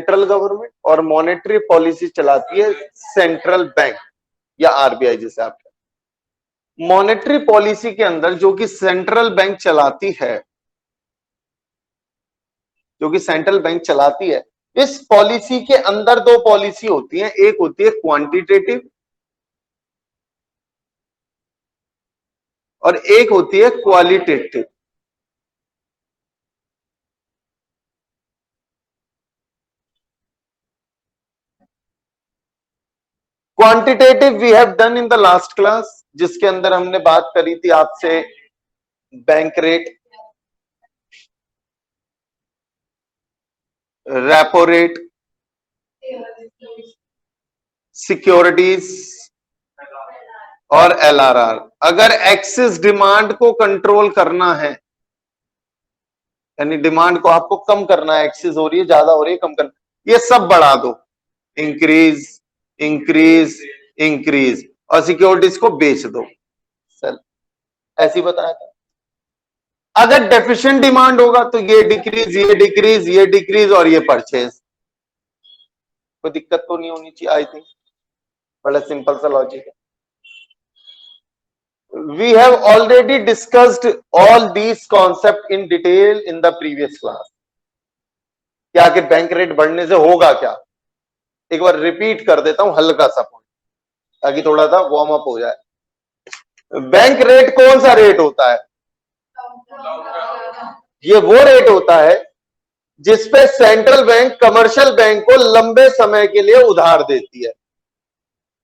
Central government और monetary policy चलाती है सेंट्रल बैंक या आरबीआई जिसे आप कहते हैं। मॉनेटरी पॉलिसी के अंदर जो कि सेंट्रल बैंक चलाती है, जो कि सेंट्रल बैंक चलाती है, इस पॉलिसी के अंदर दो पॉलिसी होती हैं, एक होती है क्वांटिटेटिव और एक होती है qualitative. Quantitative we have done in the last class, जिसके अंदर हमने बात करी थी आपसे bank rate, repo rate, securities और एलआरआर। अगर एक्सेस डिमांड को कंट्रोल करना है, यानी डिमांड को आपको कम करना है, एक्सेस हो रही है, ज्यादा हो रही है, कम करना, ये सब बढ़ा दो, इंक्रीज इंक्रीज इंक्रीज, और सिक्योरिटीज को बेच दो। सर ऐसी बताया था। अगर डेफिशिएंट डिमांड होगा तो ये डिक्रीज, ये डिक्रीज, ये डिक्रीज और ये परचेज। कोई दिक्कत तो नहीं होनी चाहिए, आई थिंक बड़ा सिंपल सा लॉजिक है। We have already discussed all these concepts in detail in the previous class. क्या कि बैंक रेट बढ़ने से होगा क्या, एक बार रिपीट कर देता हूं हल्का सा पॉइंट ताकि थोड़ा सा वार्म अप हो जाए। बैंक रेट कौन सा रेट होता है? ये वो रेट होता है जिसपे सेंट्रल बैंक कमर्शियल बैंक को लंबे समय के लिए उधार देती है,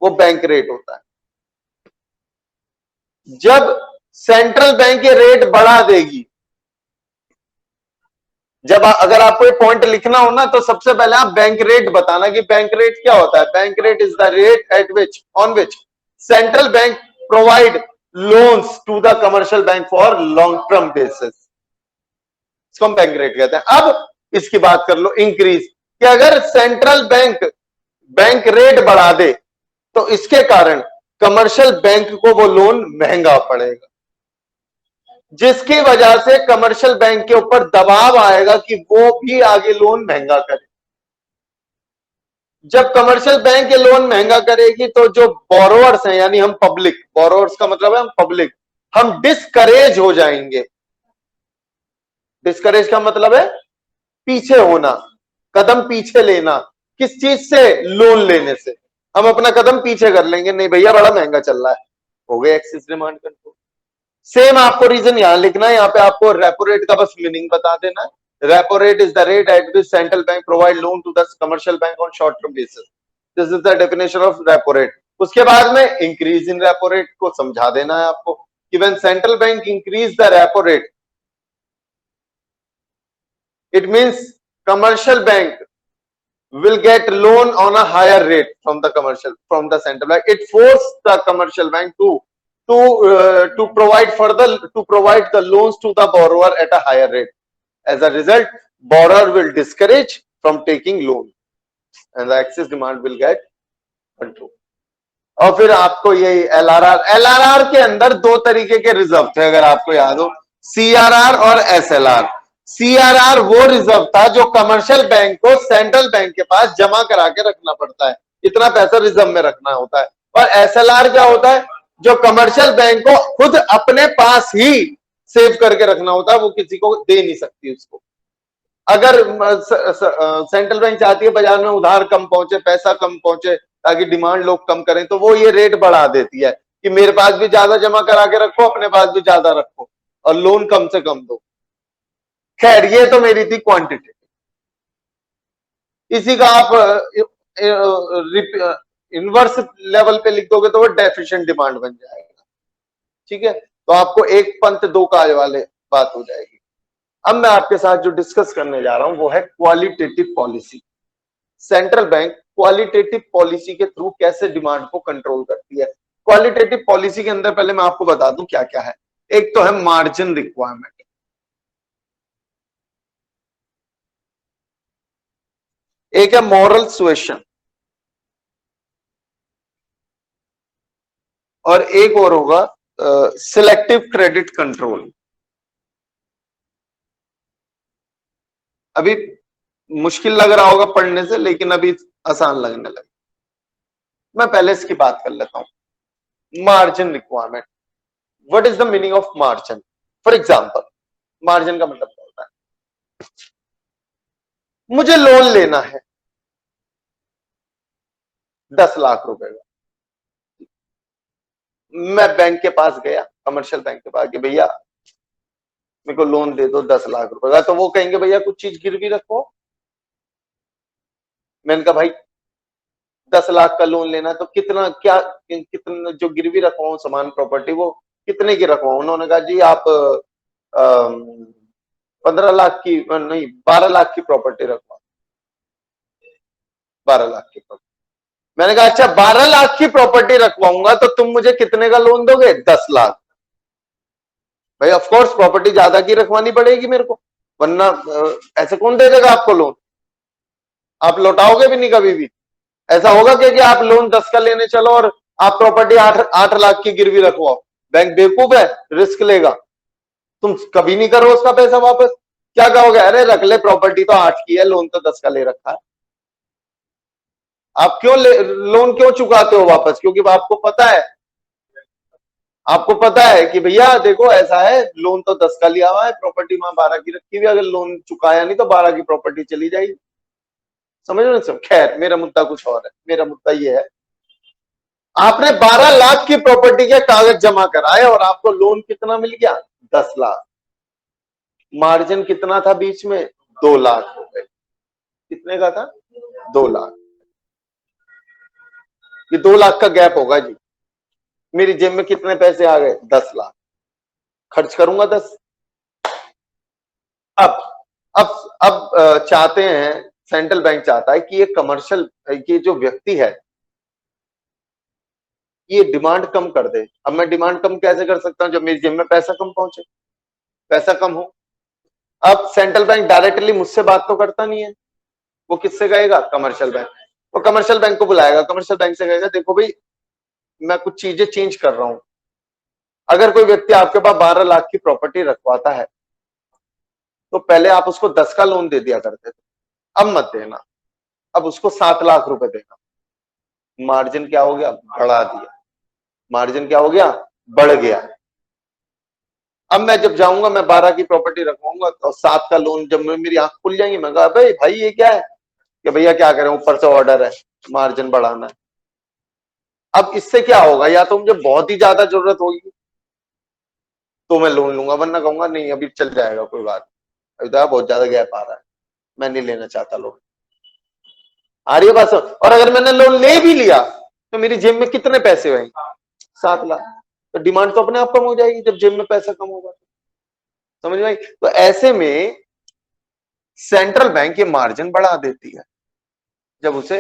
वो बैंक रेट होता है। जब सेंट्रल बैंक ये रेट बढ़ा देगी, जब अगर आपको ये पॉइंट लिखना हो ना, तो सबसे पहले आप बैंक रेट बताना कि बैंक रेट क्या होता है। Bank rate is the rate at which on which central bank provide loans to the commercial bank for long term basis, इसको हम बैंक रेट कहते हैं। अब इसकी बात कर लो इंक्रीज, कि अगर सेंट्रल बैंक बैंक रेट बढ़ा दे तो इसके कारण कमर्शियल बैंक को वो लोन महंगा पड़ेगा, जिसकी वजह से कमर्शियल बैंक के ऊपर दबाव आएगा कि वो भी आगे लोन महंगा करे। जब कमर्शियल बैंक ये लोन महंगा करेगी तो जो बोरोवर्स हैं, यानी हम पब्लिक, बोरोवर्स का मतलब है हम पब्लिक, हम डिस्करेज हो जाएंगे। डिस्करेज का मतलब है पीछे होना, कदम पीछे लेना। किस चीज से? लोन लेने से। हम अपना कदम पीछे कर लेंगे, नहीं भैया बड़ा महंगा चल रहा है, हो गया एक्सेस डिमांड कंट्रोल। सेम आपको रीजन यहां लिखना है, यहां पे आपको रेपो रेट का बस मीनिंग बता देना है। Repo rate is the rate at which central bank provide loan to the commercial bank on short term basis, this is the definition of repo rate. उसके बाद में इंक्रीज इन रेपो रेट को समझा देना है आपको कि when central bank increase the repo rate, it means commercial bank will get loan on a higher rate from the central bank. It forced the commercial bank to provide the loans to the borrower at a higher rate. As a result, borrower will discourage from taking loan and the excess demand will get control. और फिर आपको ये LRR के अंदर दो तरीके के reserve थे, अगर आपको याद हो, सीआरआर और एसएलआर। सीआरआर वो रिजर्व था जो कमर्शियल बैंक को सेंट्रल बैंक के पास जमा करा के रखना पड़ता है, इतना पैसा रिजर्व में रखना होता है। और एसएलआर क्या होता है? जो कमर्शियल बैंक को खुद अपने पास ही सेव करके रखना होता है, वो किसी को दे नहीं सकती उसको। अगर सेंट्रल बैंक चाहती है बाजार में उधार कम पहुंचे, पैसा कम पहुंचे, ताकि डिमांड लोग कम करें, तो वो ये रेट बढ़ा देती है कि मेरे पास भी ज्यादा जमा करा के रखो, अपने पास भी ज्यादा रखो और लोन कम से कम दो। खैर ये तो मेरी थी क्वांटिटी, इसी का आप इनवर्स लेवल पे लिख दोगे तो वो डेफिशिएंट डिमांड बन जाएगा। ठीक है, तो आपको एक पंथ दो काज वाले बात हो जाएगी। अब मैं आपके साथ जो डिस्कस करने जा रहा हूं वो है qualitative policy. Central bank qualitative policy के थ्रू कैसे डिमांड को कंट्रोल करती है। क्वालिटेटिव पॉलिसी के अंदर पहले मैं आपको बता दूं क्या क्या है। एक तो है मार्जिन रिक्वायरमेंट, एक है मॉरल सुएशन, और एक और होगा सिलेक्टिव क्रेडिट कंट्रोल। अभी मुश्किल लग रहा होगा पढ़ने से, लेकिन अभी आसान लगने लगे। मैं पहले इसकी बात कर लेता हूं। Margin requirement, what is the meaning of margin? For example, margin का मतलब क्या होता है? मुझे लोन लेना है 10 लाख रुपए का। मैं बैंक के पास गया, कमर्शियल बैंक के पास, कि भैया मेरे को लोन दे दो 10 लाख रुपए का। तो वो कहेंगे भैया कुछ चीज गिरवी रखो। मैंने कहा भाई 10 लाख का लोन लेना है तो कितना, क्या कितना जो गिरवी रखवाऊं सामान प्रॉपर्टी, वो कितने की रखवाऊं? उन्होंने कहा जी आप 15 लाख की नहीं, 12 लाख की प्रॉपर्टी रखवाओ। 12 लाख की प्रॉपर्टी। मैंने कहा अच्छा 12 लाख की प्रॉपर्टी रखवाऊंगा तो तुम मुझे कितने का लोन दोगे? 10 लाख। भाई ऑफ कोर्स प्रॉपर्टी ज्यादा की रखवानी पड़ेगी मेरे को, वरना ऐसे कौन दे देगा आपको लोन? आप लौटाओगे भी नहीं कभी भी। ऐसा होगा कि आप लोन 10 का लेने चलो और आप प्रॉपर्टी 8 लाख की गिरवी रखवाओ। बैंक बेवकूफ है, रिस्क लेगा। तुम कभी नहीं करो उसका पैसा वापस। क्या कहोगे? अरे रख ले, प्रॉपर्टी तो 8 की है, लोन तो 10 का ले रखा है। आप क्यों लोन क्यों चुकाते हो वापस? क्योंकि आपको पता है कि भैया देखो ऐसा है, लोन तो 10 का लिया हुआ है, प्रॉपर्टी वहां 12 की रखी हुई है, अगर लोन चुकाया नहीं तो 12 की प्रॉपर्टी चली जाएगी। समझ रहे हो सब? खैर मेरा मुद्दा कुछ और है। मेरा मुद्दा ये है, आपने 12 लाख की प्रॉपर्टी के कागज जमा कराए और आपको लोन कितना मिल गया? 10 लाख। मार्जिन कितना था बीच में? 2 लाख रुपए। कितने का था? 2 लाख। ये 2 लाख का गैप होगा जी। मेरी जेब में कितने पैसे आ गए? 10 लाख। खर्च करूंगा 10। अब चाहते हैं, सेंट्रल बैंक चाहता है कि ये कमर्शियल, ये जो व्यक्ति है ये डिमांड कम कर दे। अब मैं डिमांड कम कैसे कर सकता हूं जब मेरी जेब में पैसा कम पहुंचे, पैसा कम हो? अब सेंट्रल बैंक डायरेक्टली मुझसे बात तो करता नहीं है, वो किससे कहेगा? Commercial bank. वो कमर्शियल बैंक को बुलाएगा, कमर्शियल बैंक से कहेगा देखो भाई मैं कुछ चीजें चेंज कर रहा हूं। अगर कोई व्यक्ति आपके पास 12 लाख की प्रॉपर्टी रखवाता है तो पहले आप उसको 10 का लोन दे दिया करते थे, अब मत देना, अब उसको 7 लाख रुपए देना। मार्जिन क्या हो गया? बढ़ा दिया। मार्जिन क्या हो गया? बढ़ गया। अब मैं जब जाऊंगा, मैं 12 की प्रॉपर्टी रखवाऊंगा और 7 का लोन, जब मेरी आंख खुल जाएंगी मैं कहा भाई भाई ये क्या है? कि भैया क्या करें, ऊपर से ऑर्डर है, मार्जिन बढ़ाना है। अब इससे क्या होगा? या तो मुझे बहुत ही ज्यादा जरूरत होगी तो मैं लोन लूंगा, वरना कहूंगा नहीं अभी चल जाएगा कोई बात नहीं, अभी तो बहुत ज्यादा गैप आ रहा है, मैं नहीं लेना चाहता लोन। आ रही है बात? और अगर मैंने लोन ले भी लिया तो मेरी जेब में कितने पैसे होंगे? 7 लाख। तो डिमांड तो अपने आप कम हो जाएगी जब जेब में पैसा कम होगा। समझ में आई? तो ऐसे में सेंट्रल बैंक ये मार्जिन बढ़ा देती है जब उसे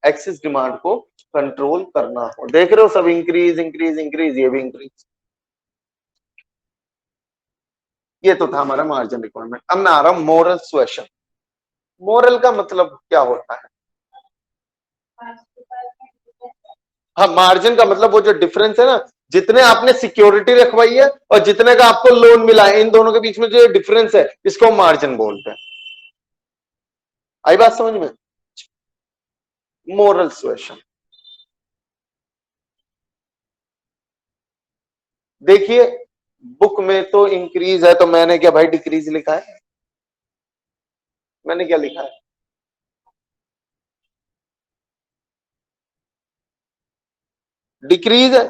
एक्सेस डिमांड को कंट्रोल करना हो। देख रहे हो सब इंक्रीज इंक्रीज इंक्रीज, ये भी इंक्रीज। ये तो था हमारा मार्जिन रिक्वायरमेंट। अब मैं आ रहा हूं मोरल सुएशन। मोरल का मतलब क्या होता है? हाँ, मार्जिन का मतलब वो जो डिफरेंस है ना, जितने आपने सिक्योरिटी रखवाई है और जितने का आपको लोन मिला है, इन दोनों के बीच में जो डिफरेंस है इसको मार्जिन बोलते हैं। आई बात समझ में? Moral suasion. देखिए बुक में तो इंक्रीज है, तो मैंने क्या भाई डिक्रीज लिखा है? मैंने क्या लिखा है? डिक्रीज है।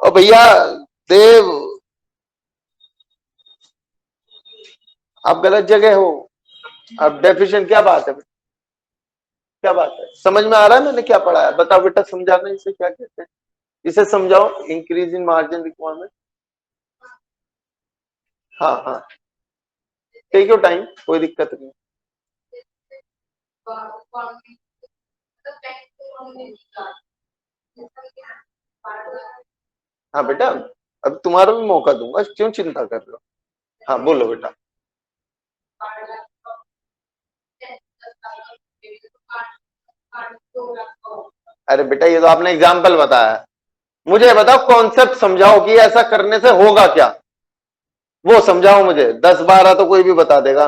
और भैया देव, आप गलत जगह हो। अब डेफिशिएंट क्या बात है? क्या बात है? समझ में आ रहा है मैंने क्या पढ़ा है? बताओ बेटा, समझाना इसे क्या कहते हैं? इसे समझाओ, इंक्रीज इन मार्जिन रिक्वायरमेंट। हाँ हाँ, टेक योर टाइम, कोई दिक्कत नहीं। हाँ बेटा, अब तुम्हारा भी मौका दूंगा, क्यों चिंता कर रहे हो? हाँ बोलो बेटा। अरे बेटा ये तो आपने एग्जाम्पल बताया, मुझे बताओ कॉन्सेप्ट समझाओ कि ऐसा करने से होगा क्या। वो समझाओ मुझे, 10-12 तो कोई भी बता देगा।